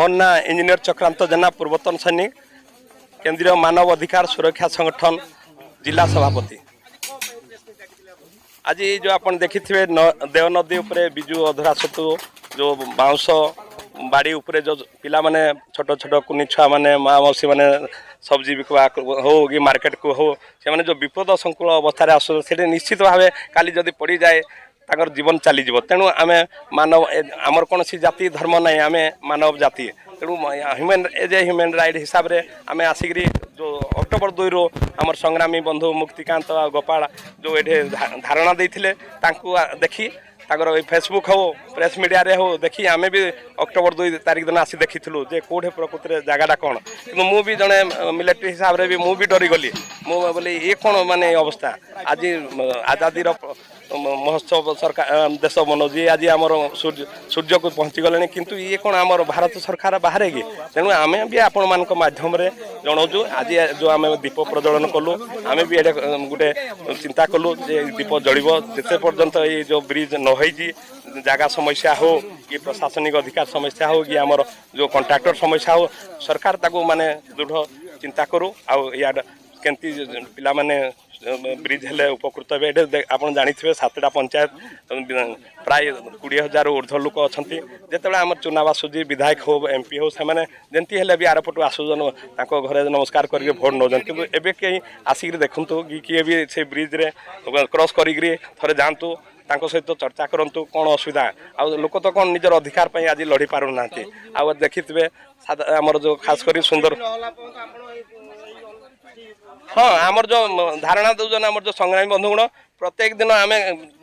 मोर ना इंजीनियर चक्रांत जेना पूर्वतन सैनिक केंद्रीय मानव अधिकार सुरक्षा संगठन जिला सभापति। आज जो आप देखि देव नदी उपरे बिजु अधरा सेतु जो बाउंस बाड़ी उपरे जो पिला माने छोट छोट कुनी छुआ माने माँ मौसी माने सब्जी बिकवा हो कि मार्केट को हो से जो विपद संकुल अवस्था आस निश्चित भाव काली जदि पड़ जाए ताकर जीवन चली जीव। तेणु आम मानव आमर कौन जाति धर्म ना आम मानव जाति तेणु human as a human right हिसाब से आम आसिक जो अक्टोबर 2 रू आमर संग्रामी बंधु मुक्तिकांत गोपाल जो ये धारणा देते देखी ताकर फेसबुक हो प्रेस मीडिया रे हो देखी आम भी अक्टोबर 2 तारीख दिन आसी देखीलु जे कौटे प्रकृति जगटा कौन कि मुझे जड़े मिलिटारी हिसाब से भी मुझे डरीगली बोली ये कौन माने अवस्था आज आजादी महोत्सव सरकार देश मनोजी आज आम सूर्य को पहुँची गले किंतु ये कौन आम भारत सरकार बाहर कि तेणु आम भी आपण मान मध्यम जनाऊँ आज जो आम दीप प्रज्वलन कलु आम भी ये गोटे चिंता कलु जे दीप जड़ब जिते पर्यंत ये जो ब्रिज न जगह समस्या हो कि प्रशासनिक अधिकार समस्या हो कि आमर जो कॉन्ट्रैक्टर समस्या हो सरकार ताको माने दृढ़ चिंता करू आड केमती पिला माने ब्रिज हेले उपकृत हे आप जानी 7टा पंचायत प्राय 20,000 ऊर्ध्व लोक अच्छा जिते आम चुनाव आसूजी विधायक हो एमपी हो से जमी हेल्ले भी आरपटू आसून घरे नमस्कार करके भोट नौन कि एवं कहीं आसिक देखूँ कि किए भी से ब्रिज रे क्रॉस करी थे जातु सहित चर्चा करूँ कौन असुविधा आ लोक तो कौन निजर अधिकार पर आज लड़ी पार ना आ देखी आमर जो खास कर सुंदर हाँ आमर जो धारणा दौन आमर जो संग्रामी बंधुगण प्रत्येक दिन आम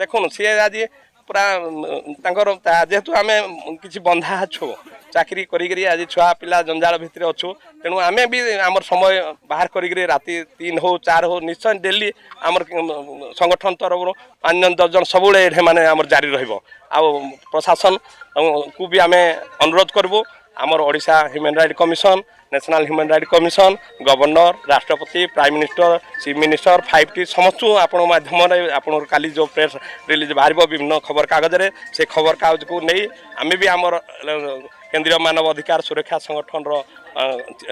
देखुन सी आज पूरा जेहेतु आम कि बंधा अच्छु चाकरी करी आज छुआ पिला जंजाल भितर अच्छु तेणु आम भी आमर समय बाहर करी राति 3 हो 4 हो निश्चय डेली आमर संगठन तरफ 5-10 जन सब माने आमर जारी रहिबो आ प्रशासन को भी आम अनुरोध करबू आमर Odisha human right commission national human right commission governor राष्ट्रपति prime minister chief minister 5T समस्त आपण माध्यम आपण काली जो प्रेस रिलीज बाहर विभिन्न खबर कागज रे से खबर कागज को नहीं आम भी आमर केंद्रीय मानव अधिकार सुरक्षा संगठन रो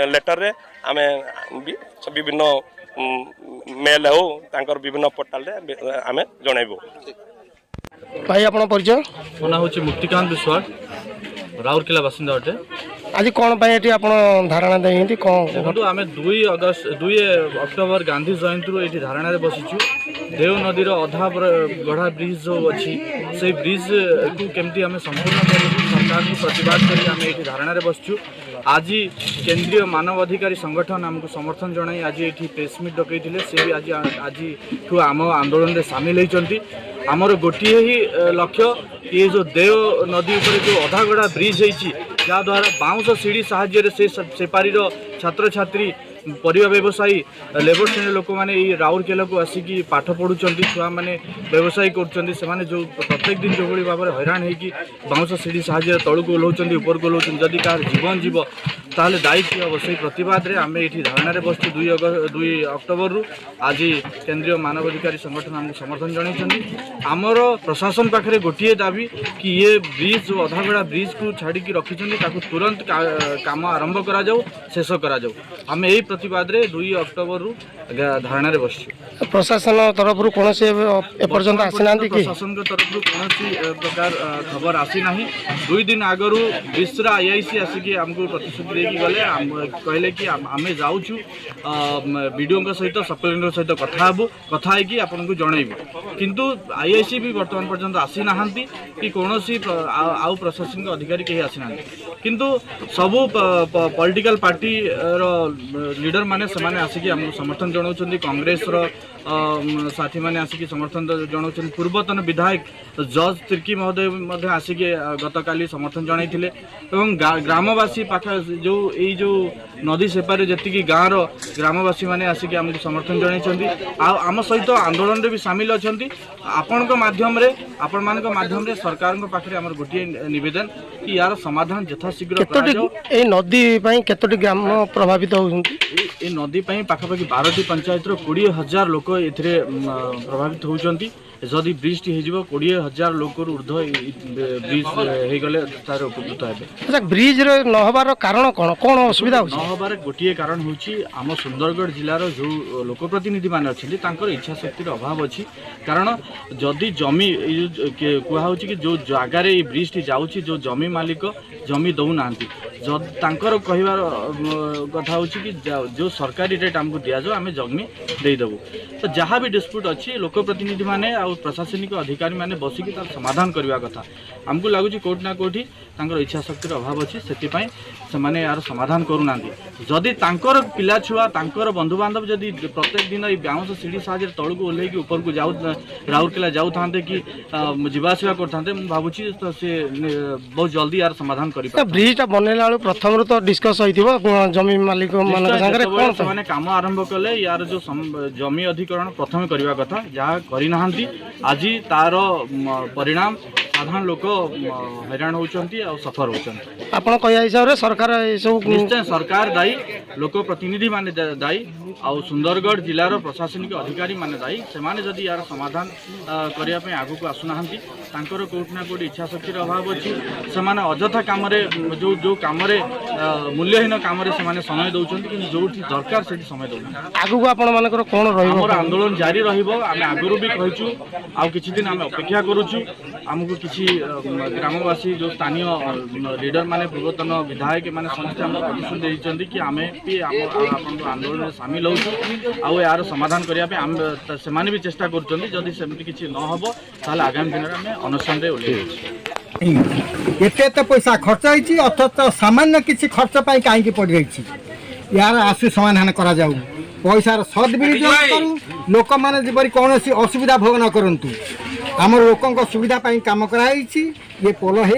लेटर रे आम विभिन्न मेल हो तांकर विभिन्न पोर्टाल रे आम जणाइबो। भाई आपण परिचय मो ना होची मुक्तिकांत विश्वास राउरकेला बासिंदा अटे। आज कौन पाई आप धारणा देती कौन देखो आम 2 अक्टोबर गांधी जयंती ये धारणा बसीचु देव नदीर अधा गढ़ा ब्रिज जो अच्छी से ब्रिज को केमती आम संपूर्ण सरकार को प्रतिवाद करें ये धारणा बसचु। आज केंद्रीय मानव अधिकारी संगठन आमको समर्थन जनाई आज ये प्रेस मीट डकई से भी आज आम आंदोलन में सामिल होती आमर गोटे ही लक्ष्य ये जो देव नदी पर जो अधा गढ़ा ब्रिज होती जहाँद्वारा बाउंस सीढ़ी साहाय्य से सेपारी छात्र छात्री परिवा व्यवसायी लेबर श्रेणी लोक मैंने राउरकेला को आसिकी पाठ पढ़ुंट छुआ मैंने व्यवसायी कर जो प्रत्येक दिन जो भाव में हैरान होगी बाउंस सीढ़ी साहाय्य तलू को ओह्लाउं ऊपर को ओह्लाउं जदि कहार जीवन जीव ताले दायी किए हम से प्रतिवाद में आम ये धारणा बसचु 2 अक्टोबर रु आज केंद्रीय मानव अधिकारी संगठन आमको समर्थन जन आमर प्रशासन पाखे गोटे दाबी कि ये ब्रिज जो अधागढ़ा ब्रिज को छाड़ी रखी तुरंत काम आरंभ करा शेष करा आम यही प्रतिवाद रे 2 अक्टोबर रु धारणा रे बसचु। प्रशासन तरफ रु कौन से एपर्यंत आसीना कि प्रशासन तरफ रु कौन प्रकार खबर आसी ना 2 दिन आगरू विश्रा आईआईसी आसिकी आमको प्रतिश्रुति देकी गले कहले कि आमे जाउछु वीडियो सहित सप्लाइर सहित कथा है आपन को जनइबु किंतु आईआईसी भी वर्तमान पर्यंत आसी नाहांती कि कौनसी आउ प्रशासनिक अधिकारी कहीं आसी ना किंतु सबू पॉलिटिकल पार्टी रो लीडर माने समाने आसिकी हमको समर्थन जनाउछन्ती कांग्रेस रो साथी माने आसिकी समर्थन जनाउछन्ती पूर्वतन विधायक जज तिर्की महोदय आसिकी गतकाली समर्थन जनाइथिले एवं ग्रामवासी पाखा जो नदी सेपारे जति गाँव रो ग्रामवासी माने आसिकी हमको समर्थन जनाइछन्ती आम सहित आंदोलन रे भी सामिल अछन्ती आपण माध्यम रे आपण मानक माध्यम रे सरकार को पाखरे हमर गोटे निवेदन कि यार समाधान यथाशीघ्र ए नदी पई केतोटी ग्राम प्रभावित होउछन्ती ए नदी पई पाखापाखि 12टी पंचायत रो 20,000 लोक एथिरे प्रभावित होउछन्ती जदि ब्रिजटी हो 20,000 लोक ऊर्ध ब्रिज हो गले तार उपकृत हे अच्छा ब्रिज रे न हबार कारण कौन कौन असुविधा हो नहबार गोटे कारण हूँ आम सुंदरगढ़ जिलार जो लोकप्रतिनिधि मैंने अच्छा इच्छा शक्तिर अभाव अच्छी कारण जदि जमी कहुँ कि जो जगार ये ब्रिजटी जाऊँगी जो जमी मालिक जमी दौना कहबार कथा हूँ कि जो सरकारी रेट आमको दि जाओ आम जमी देदेबू तो जहाँ भी डिस्प्यूट अच्छी लोकप्रतिनिधि मैंने आ प्रशासनिक अधिकारी मैंने बसिकी तार समाधान करने कथा आमको लगुच कौट ना कौटी इच्छा शक्तिर अभाव अच्छी से माने यार समाधान करूना जदि तांकर पिला छुआ तांकर बंधु बांधव जदि प्रत्येक दिन ये बाउंस सीढ़ी साहाଯ୍य तौक ओह्ल ऊपर को जाऊ राउरकेला जाऊ था कि जावासवा करते भावुँ तो सी बहुत जल्दी यार समाधान कर ब्रिज टा बनैला बेलू प्रथम तो डिस्कस होइथिबो जमी मालिक मान संगे कोन से काम आरंभ कले यार जो जमी अधिकरण प्रथम करने कथा जहाँ करना आज तार परिणाम साधारण लोक हैरान होती सफर होती आपण कहया हिसाब रे सरकार ए सब निश्चय सरकार दायी लोक प्रतिनिधि माने दायी आउ सुंदरगढ़ जिलार प्रशासनिक अधिकारी माने दायी से माने जदि यार समाधान करने आगु को आसुना कौट ना कौट इच्छा शक्तिर अभाव अच्छी से अजथा कम जो जो कम मूल्यहीन कम से समय दौरान कि जो दरकार से समय दौना आगु को आपण मानकर कोन रहइबो हमर आंदोलन जारी रहिबो आमे आगुरु भी कहिछु आ किछि दिन आमे अपेक्षा करूछु हमको किछि ग्रामवासी जो स्थानीय लीडर माने पूर्वतन विधायक माने समस्त हमर प्रतिश्रुति देइछन्ति कि आमे भी आपन आंदोलन में शामिल होछु आ यार समाधान करिया पे हम से माने भी चेष्टा करछन्ति जदि सेमति किछि न हबो ताले आगामी दिन रे आमे अनशन रे ओले एते पैसा खर्च होइछि अथच सामान्य किछि खर्च पाई काहे पड़ जाइछि यार आसु समाधान करा जाऊ पैसार सदविनियोग करू लोक माने जेपरि कौनसी असुविधा भोग न करंतु आम लोकों सुविधा पाई काम कराई ये पोल हो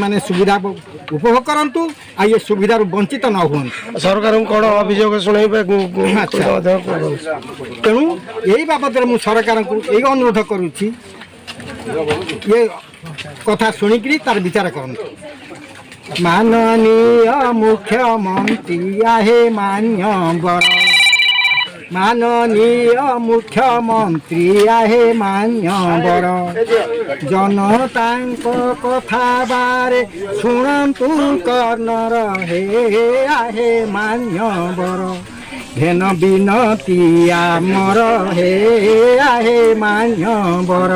सुविधा उपभोग करंतु आ ये सुविधा वंचित न हुआ सरकार कौन अभियोग शुणेबे तेणु यही बाबद मु सरकार को यही अनुरोध करुच्ची ये कथा शुणिकी तार विचार करंतु माननीय मुख्यमंत्री आहे मान्यवर माननीय मुख्यमंत्री आहे मान्यवर जनता कथा बारे शुणु कर्णर हे आहे मान्यवर घेन बिनती आमर हे आहे मान्यवर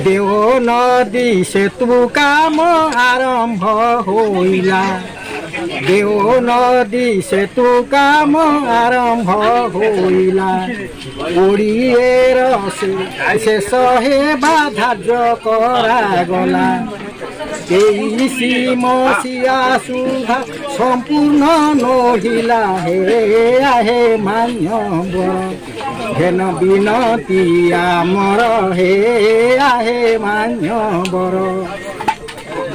देव नदी सेतु काम आरंभ होइला देव नदी सेतु काम आरंभ होइला ओडिएर शेष हेबा धार्य करागला 23 मसीहा सुधा संपूर्ण नहिला हे आहे मान्यवर घेन बिनती आमर हे आहे मान्यवर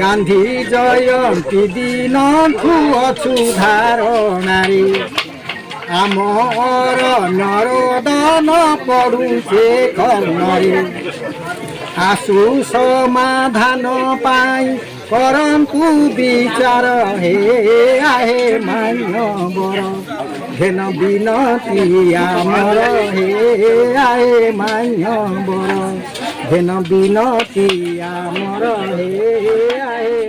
गांधी जयंती दिन अछु धारणारे आमर नरोदन पड़ुचे कर्णरे आसु समाधान पाई करंतु विचार हे आहे मान्यवर घेन बिनती आमर हे आहे मान्यवर घेन बिनती आमर हे आहे